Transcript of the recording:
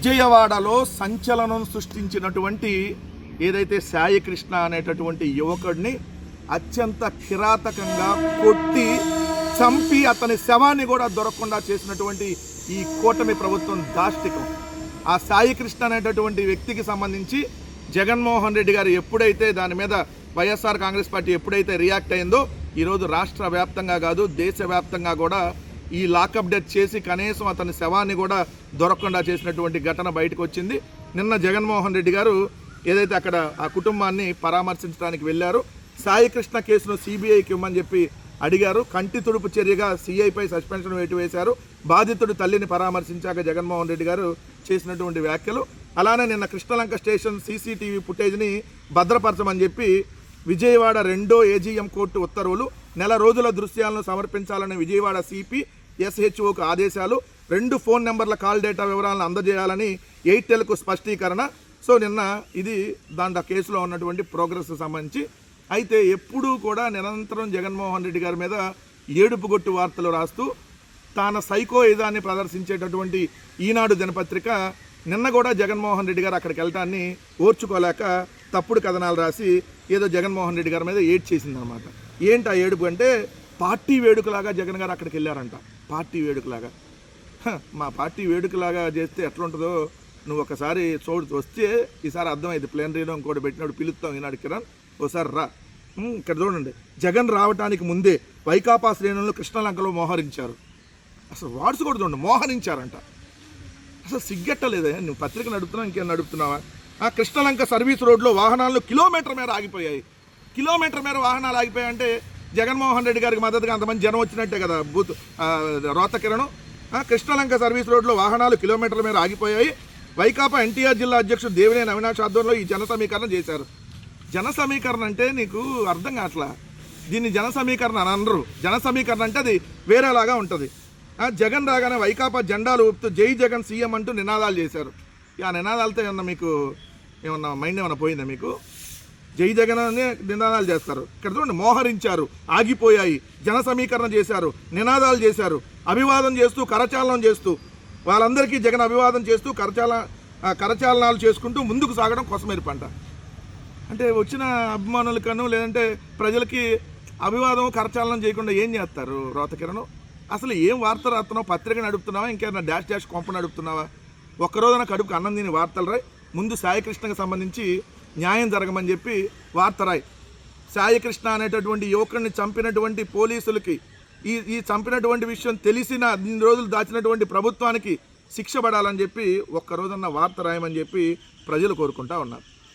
విజయవాడలో సంచలనం సృష్టించినటువంటి ఏదైతే సాయి కృష్ణ అనేటటువంటి యువకుడిని అత్యంత కిరాతకంగా కొట్టి చంపి అతని శవాన్ని కూడా దొరకకుండా చేసినటువంటి ఈ కూటమి ప్రభుత్వం దాష్టికం. ఆ సాయి కృష్ణ అనేటటువంటి వ్యక్తికి సంబంధించి జగన్మోహన్ రెడ్డి గారు ఎప్పుడైతే దాని మీద వైఎస్ఆర్ కాంగ్రెస్ పార్టీ ఎప్పుడైతే రియాక్ట్ అయిందో ఈరోజు రాష్ట్ర వ్యాప్తంగా కాదు దేశవ్యాప్తంగా కూడా ఈ లాకప్ డెత్ చేసి కనీసం అతని శవాన్ని కూడా దొరకకుండా చేసినటువంటి ఘటన బయటకు వచ్చింది. నిన్న జగన్మోహన్ రెడ్డి గారు ఏదైతే అక్కడ ఆ కుటుంబాన్ని పరామర్శించడానికి వెళ్ళారో సాయి కృష్ణ కేసును సిబిఐకి ఇవ్వమని చెప్పి అడిగారు. కంటి తుడుపు చర్యగా సిఐపై సస్పెన్షన్ వేశారు. బాధితుడు తల్లిని పరామర్శించాక జగన్మోహన్ రెడ్డి గారు చేసినటువంటి వ్యాఖ్యలు. అలానే నిన్న కృష్ణలంక స్టేషన్ సీసీటీవీ ఫుటేజ్ని భద్రపరచమని చెప్పి విజయవాడ 2వ ఏజీఎం కోర్టు ఉత్తర్వులు. నెల రోజుల దృశ్యాలను సమర్పించాలని విజయవాడ సిపి ఎస్హెచ్ఓకు ఆదేశాలు. 2 ఫోన్ నెంబర్ల కాల్ డేటా వివరాలను అందజేయాలని ఎయిర్టెల్కు స్పష్టీకరణ. సో నిన్న ఇది దాంట్లో కేసులో ఉన్నటువంటి ప్రోగ్రెస్ సంబంధించి. అయితే ఎప్పుడూ కూడా నిరంతరం జగన్మోహన్ రెడ్డి గారి మీద ఏడుపుగొట్టు వార్తలు రాస్తూ తాను సైకో ఇదాన్ని ప్రదర్శించేటటువంటి ఈనాడు దినపత్రిక నిన్న కూడా జగన్మోహన్ రెడ్డి గారు అక్కడికి వెళ్ళటాన్ని ఓర్చుకోలేక తప్పుడు కథనాలు రాసి ఏదో జగన్మోహన్ రెడ్డి గారి మీద ఏడ్ చేసిందనమాట. ఏంటి ఆ ఏడుపు అంటే పార్టీ వేడుకలాగా జగన్ గారు అక్కడికి వెళ్ళారంట. పార్టీ వేడుకలాగా మా పార్టీ వేడుకలాగా చేస్తే ఎట్లుంటుందో నువ్వు ఒకసారి వస్తే ఈసారి అర్థమైంది. ప్లేన్ రీలో ఇంకోటి పెట్టినప్పుడు పిలుస్తాం ఈనాడు కిరణ్ ఓసారి రా. ఇక్కడ చూడండి, జగన్ రావడానికి ముందే వైకాపా శ్రేణులను కృష్ణలంకలో మోహరించారు. అసలు వాట్స్ కూడా చూడండి, మోహరించారంట. అసలు సిగ్గెట్టలేదే, నువ్వు పత్రిక నడుపుతున్నావు ఇంకేం నడుపుతున్నావా? ఆ కృష్ణలంక సర్వీస్ రోడ్లో వాహనాలు కిలోమీటర్ మేర ఆగిపోయాయి. కిలోమీటర్ మేర వాహనాలు ఆగిపోయాయంటే జగన్మోహన్ రెడ్డి గారికి మద్దతుగా అంతమంది జనం వచ్చినట్టే కదా రోత కిరణం. కృష్ణలంక సర్వీస్ రోడ్లో వాహనాలు కిలోమీటర్ల మేర ఆగిపోయాయి. వైకాపా ఎన్టీఆర్ జిల్లా అధ్యక్షుడు దేవినేని అవినాష్ ఆధ్వర్యంలో ఈ జన సమీకరణ చేశారు. జన సమీకరణ అంటే నీకు అర్థం కావట్లా. దీన్ని జన సమీకరణ అని అనరు. జన సమీకరణ అంటే అది వేరేలాగా ఉంటుంది. జగన్ రాగానే వైకాపా జెండాలు ఊపుతూ జై జగన్ సీఎం అంటూ నినాదాలు చేశారు. ఆ నినాదాలతో ఏమన్నా మీకు ఏమన్నా మైండ్ ఏమన్నా పోయిందా మీకు? జై జగన్ అనే నినాదాలు చేస్తారు. ఇక్కడ చూడండి, మోహరించారు, ఆగిపోయాయి, జన సమీకరణ చేశారు, నినాదాలు చేశారు, అభివాదం చేస్తూ కరచాలనం చేస్తూ వాళ్ళందరికీ జగన్ అభివాదం చేస్తూ కరచాలనాలు చేసుకుంటూ ముందుకు సాగడం కోసమేరు పంట. అంటే వచ్చిన అభిమానులకను లేదంటే ప్రజలకి అభివాదం కరచాలనం చేయకుండా ఏం చేస్తారు రోతకిరణం? అసలు ఏం వార్త రాస్తున్నావు? పత్రిక నడుపుతున్నావా, ఇంకేమైనా డాష్ కొంప నడుపుతున్నావా? ఒక్కరోజున కడుపుకు అన్నం తిని వార్తలు రాయి. ముందు సాయికృష్ణకి సంబంధించి న్యాయం జరగమని చెప్పి వార్త రాయి. సాయికృష్ణ అనేటటువంటి యువకుడిని చంపినటువంటి పోలీసులకి ఈ చంపినటువంటి విషయం తెలిసిన 2 రోజులు దాచినటువంటి ప్రభుత్వానికి శిక్ష పడాలని చెప్పి ఒక్కరోజన్న వార్త రాయమని చెప్పి ప్రజలు కోరుకుంటా ఉన్నారు.